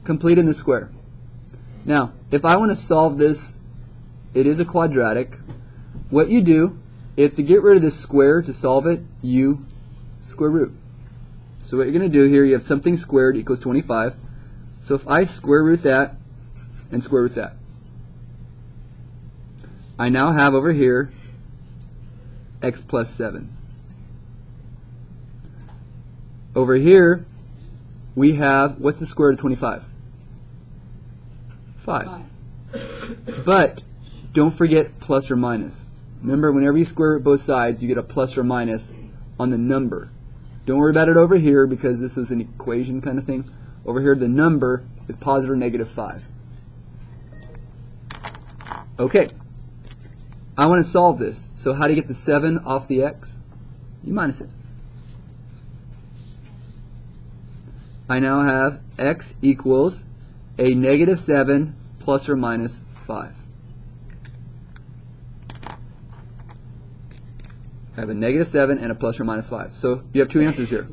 completing the square. Now, if I want to solve this, it is a quadratic. What you do is to get rid of this square to solve it, you square root. So what you're going to do here, you have something squared equals 25. So if I square root that and square root that, I now have over here x plus 7. Over here, we have, what's the square root of 25? 5. But don't forget plus or minus. Remember, whenever you square root both sides, you get a plus or minus on the number. Don't worry about it over here because this is an equation kind of thing. Over here, the number is positive or negative 5. Okay. I want to solve this. So how do you get the 7 off the x? You minus it. I now have x equals a negative 7 plus or minus 5. I have a negative 7 and a plus or minus 5. So you have two answers here.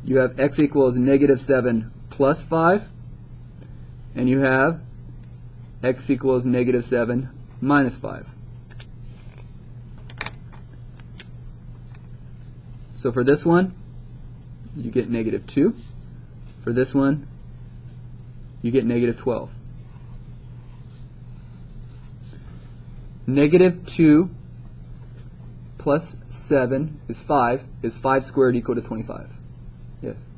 You have x equals negative 7 plus 5, and you have x equals negative 7 minus 5. So for this one, you get negative 2. For this one, you get negative 12. Negative 2 plus 7 is 5. Is 5 squared equal to 25? Yes.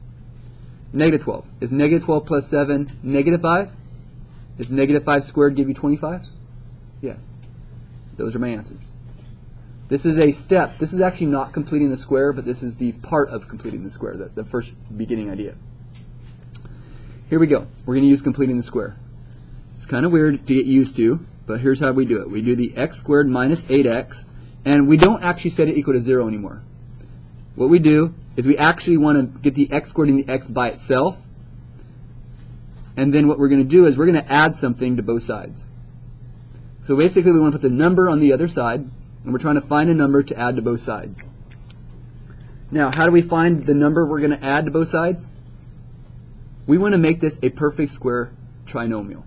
Negative 12. Is negative 12 plus 7 negative 5? Is negative 5 squared give you 25? Yes. Those are my answers. This is a step. This is actually not completing the square, but this is the part of completing the square, the first beginning idea. Here we go. We're going to use completing the square. It's kind of weird to get used to, but here's how we do it. We do the x squared minus 8x, and we don't actually set it equal to 0 anymore. What we do is we actually want to get the x squared and the x by itself, and then what we're going to do is we're going to add something to both sides. So basically we want to put the number on the other side, and we're trying to find a number to add to both sides. Now, how do we find the number we're going to add to both sides? We want to make this a perfect square trinomial.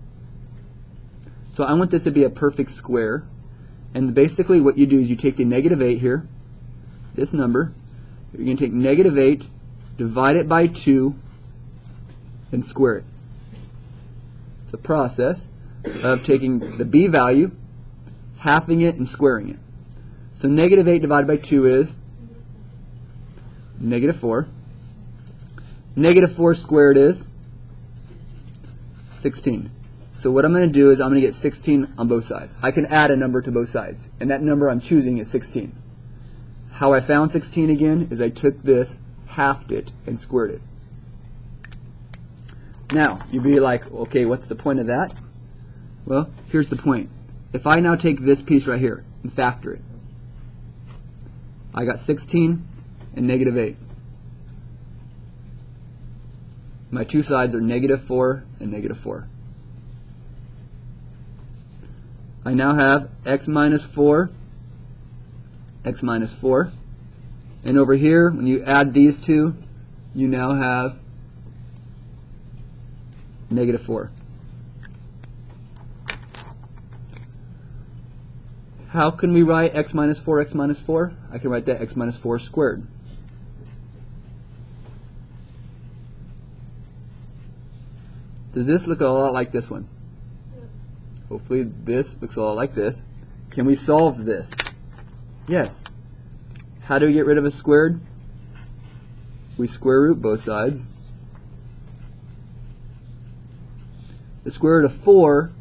So I want this to be a perfect square, and basically what you do is you take the negative 8 here, this number, you're going to take negative 8, divide it by 2, and square it. It's a process of taking the b value, halving it, and squaring it. So negative 8 divided by 2 is negative 4. Negative 4 squared is 16. So what I'm going to do is I'm going to get 16 on both sides. I can add a number to both sides, and that number I'm choosing is 16. How I found 16 again is I took this, halved it, and squared it. Now, you'd be like, okay, what's the point of that? Well, here's the point. If I now take this piece right here and factor it, I got 16 and negative 8. My two sides are negative 4 and negative 4. I now have x minus 4, x minus 4. And over here, when you add these two, you now have negative 4. How can we write x minus 4, x minus 4? I can write that x minus 4 squared. Does this look a lot like this one? Hopefully this looks a lot like this. Can we solve this? Yes. How do we get rid of a squared? We square root both sides. The square root of 4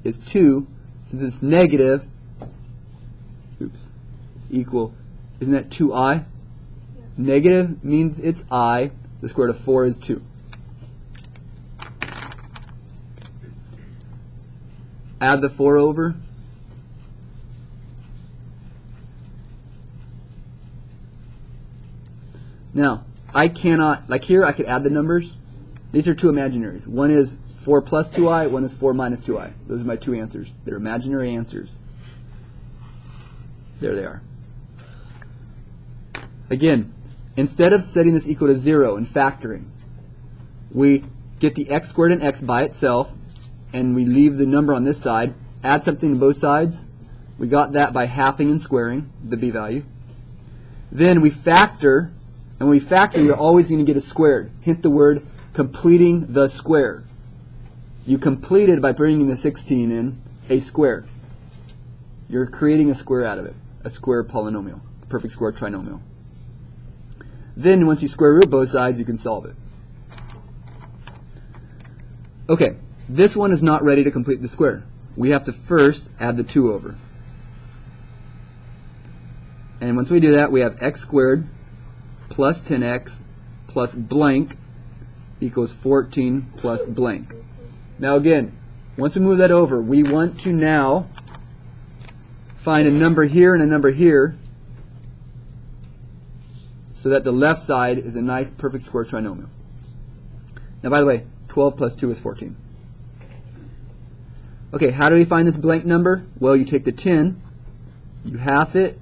is 2. Since it's negative, it's equal, isn't that 2i? Yeah. Negative means it's I. The square root of 4 is 2. Add the 4 over. Now, I cannot, like here I could add the numbers. These are two imaginaries. One is 4 plus 2i, one is 4 minus 2i. Those are my two answers. They're imaginary answers. There they are. Again, instead of setting this equal to 0 and factoring, we get the x squared and x by itself, and we leave the number on this side, add something to both sides. We got that by halving and squaring the b value. Then we factor, and when we factor, you're always going to get a squared. Hint the word completing the square. You completed by bringing the 16 in a square. You're creating a square out of it, a square polynomial, a perfect square trinomial. Then once you square root both sides, you can solve it. Okay, this one is not ready to complete the square. We have to first add the 2 over. And once we do that, we have x squared plus 10x plus blank equals 14 plus blank. Now again, once we move that over, we want to now find a number here and a number here so that the left side is a nice perfect square trinomial. Now by the way, 12 plus 2 is 14. Okay, how do we find this blank number? Well, you take the 10, you half it,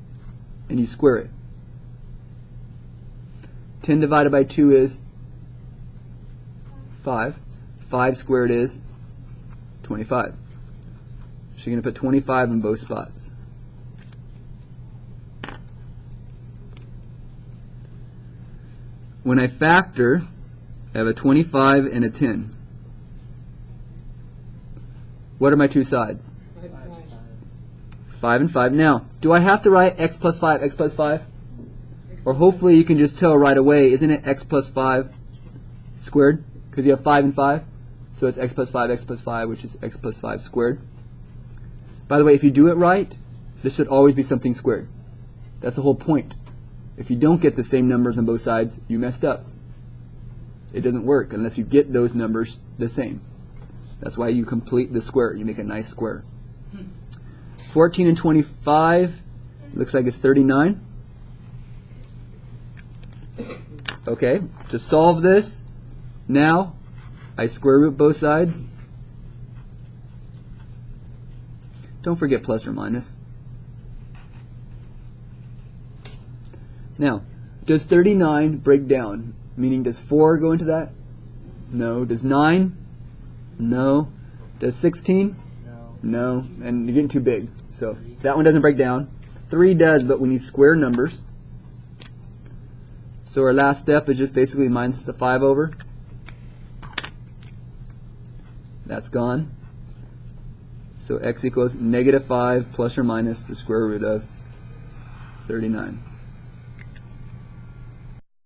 and you square it. 10 divided by 2 is 5. 5 squared is 25. So you're going to put 25 in both spots. When I factor, I have a 25 and a 10. What are my two sides? 5 and 5. Now, do I have to write x plus 5, x plus 5? Or hopefully you can just tell right away, isn't it x plus 5 squared? Because you have 5 and 5. So it's x plus 5, which is x plus 5 squared. By the way, if you do it right, this should always be something squared. That's the whole point. If you don't get the same numbers on both sides, you messed up. It doesn't work unless you get those numbers the same. That's why you complete the square. You make a nice square. 14 and 25 looks like it's 39. Okay, to solve this, now I square root both sides. Don't forget plus or minus. Now, does 39 break down? Meaning, does 4 go into that? No. Does 9? No. Does 16? No. And you're getting too big. So that one doesn't break down. 3 does, but we need square numbers. So our last step is just basically minus the 5 over. That's gone. So x equals negative 5 plus or minus the square root of 39.